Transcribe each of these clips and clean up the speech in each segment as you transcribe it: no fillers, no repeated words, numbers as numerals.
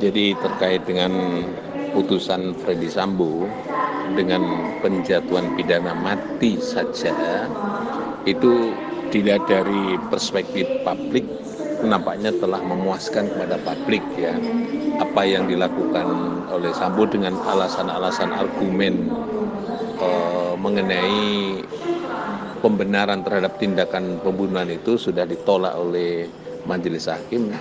Jadi terkait dengan putusan Ferdy Sambo dengan penjatuhan pidana mati saja, itu dilihat dari perspektif publik nampaknya telah memuaskan kepada publik ya, apa yang dilakukan oleh Sambo dengan alasan-alasan argumen mengenai pembenaran terhadap tindakan pembunuhan itu sudah ditolak oleh majelis hakim.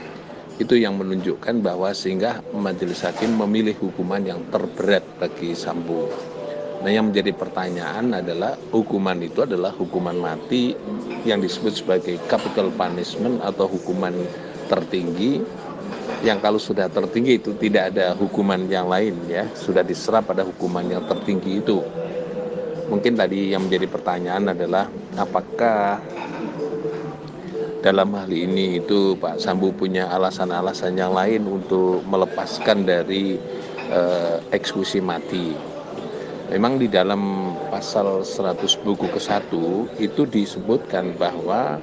Itu yang menunjukkan bahwa sehingga majelis hakim memilih hukuman yang terberat bagi Sambo. Nah, yang menjadi pertanyaan adalah hukuman itu adalah hukuman mati yang disebut sebagai capital punishment atau hukuman tertinggi, yang kalau sudah tertinggi itu tidak ada hukuman yang lain ya, sudah diserap pada hukuman yang tertinggi itu. Mungkin tadi yang menjadi pertanyaan adalah apakah dalam hal ini itu Pak Sambo punya alasan-alasan yang lain untuk melepaskan dari eksekusi mati. Memang di dalam pasal 100 buku ke-1 itu disebutkan bahwa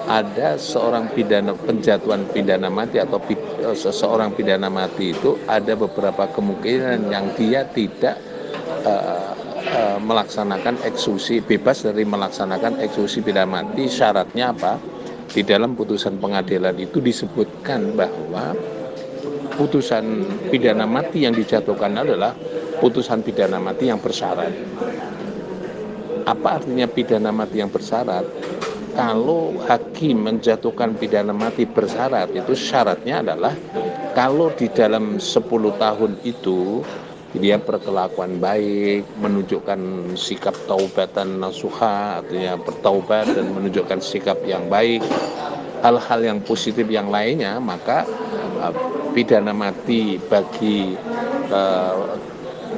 ada seorang penjatuhan pidana mati atau seseorang pidana mati itu ada beberapa kemungkinan yang dia tidak melaksanakan eksekusi, bebas dari melaksanakan eksekusi pidana mati. Syaratnya apa? Di dalam putusan pengadilan itu disebutkan bahwa putusan pidana mati yang dijatuhkan adalah putusan pidana mati yang bersyarat. Apa artinya pidana mati yang bersyarat? Kalau hakim menjatuhkan pidana mati bersyarat, itu syaratnya adalah kalau di dalam 10 tahun itu dia berkelakuan baik, menunjukkan sikap taubatan nasuha, artinya bertaubat dan menunjukkan sikap yang baik, hal-hal yang positif yang lainnya, maka pidana mati bagi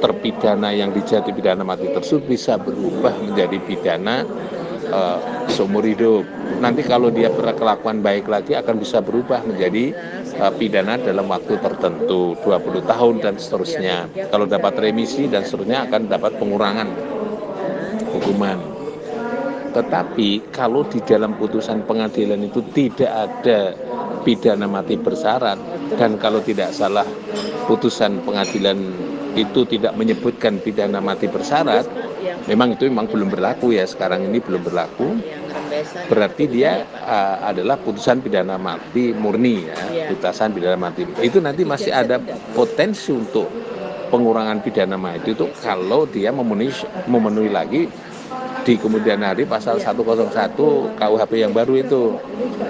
terpidana yang dijatuhi pidana mati tersebut bisa berubah menjadi pidana seumur hidup. Nanti kalau dia berkelakuan baik lagi akan bisa berubah menjadi pidana dalam waktu tertentu 20 tahun dan seterusnya. Kalau dapat remisi dan seterusnya akan dapat pengurangan hukuman. Tetapi kalau di dalam putusan pengadilan itu tidak ada pidana mati bersyarat, dan kalau tidak salah putusan pengadilan itu tidak menyebutkan pidana mati bersyarat, memang belum berlaku ya, sekarang ini belum berlaku. Berarti dia adalah putusan pidana mati murni ya, putusan pidana mati. Itu nanti masih ada potensi untuk pengurangan pidana mati itu kalau dia memenuhi lagi di kemudian hari pasal 101 KUHP yang baru itu.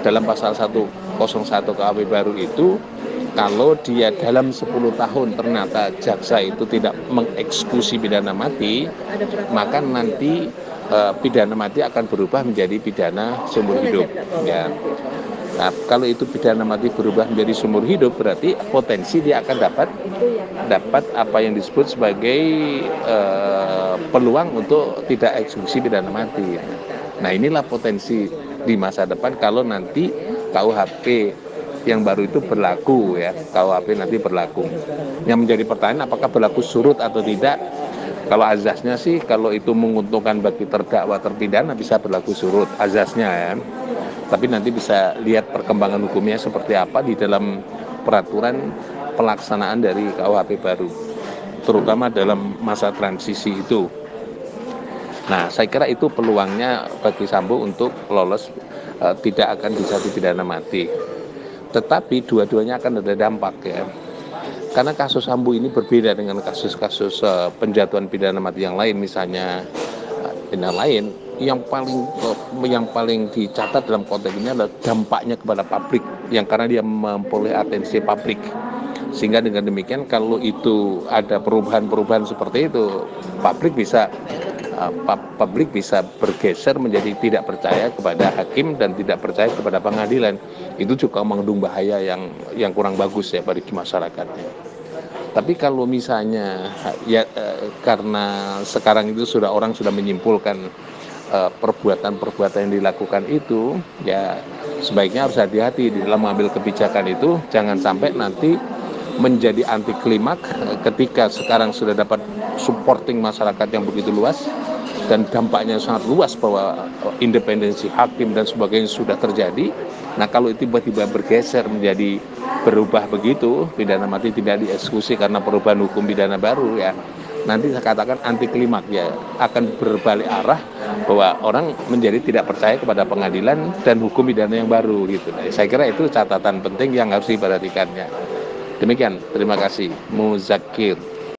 Dalam pasal 101 KUHP baru itu, kalau dia dalam 10 tahun ternyata jaksa itu tidak mengeksekusi pidana mati, maka nanti pidana mati akan berubah menjadi pidana seumur hidup ya. Nah, kalau itu pidana mati berubah menjadi seumur hidup, berarti potensi dia akan dapat apa yang disebut sebagai peluang untuk tidak eksekusi pidana mati. Nah, inilah potensi di masa depan kalau nanti KUHP yang baru itu berlaku ya, KUHP nanti berlaku. Yang menjadi pertanyaan apakah berlaku surut atau tidak? Kalau azasnya sih, kalau itu menguntungkan bagi terdakwa terpidana bisa berlaku surut azasnya ya. Tapi nanti bisa lihat perkembangan hukumnya seperti apa di dalam peraturan pelaksanaan dari KUHP baru, terutama dalam masa transisi itu. Nah, saya kira itu peluangnya bagi Sambo untuk lolos tidak akan dijatuhi pidana mati. Tetapi dua-duanya akan ada dampak ya. Karena kasus Sambo ini berbeda dengan kasus-kasus penjatuhan pidana mati yang lain, misalnya yang paling dicatat dalam konteks ini adalah dampaknya kepada publik, yang karena dia memperoleh atensi publik. Sehingga dengan demikian kalau itu ada perubahan-perubahan seperti itu, publik bisa bergeser menjadi tidak percaya kepada hakim dan tidak percaya kepada pengadilan. Itu juga mengandung bahaya yang kurang bagus ya bagi masyarakatnya. Tapi kalau misalnya ya karena sekarang itu orang sudah menyimpulkan perbuatan-perbuatan yang dilakukan itu, ya sebaiknya harus hati-hati di dalam mengambil kebijakan itu. Jangan sampai nanti menjadi anti klimak ketika sekarang sudah dapat supporting masyarakat yang begitu luas dan dampaknya sangat luas bahwa independensi hakim dan sebagainya sudah terjadi. Nah, kalau itu tiba-tiba bergeser menjadi berubah begitu, pidana mati tidak dieksekusi karena perubahan hukum pidana baru, ya nanti saya katakan anti klimak, ya akan berbalik arah bahwa orang menjadi tidak percaya kepada pengadilan dan hukum pidana yang baru gitu. Nah, saya kira itu catatan penting yang harus diperhatikannya. Demikian, terima kasih. Muzakir.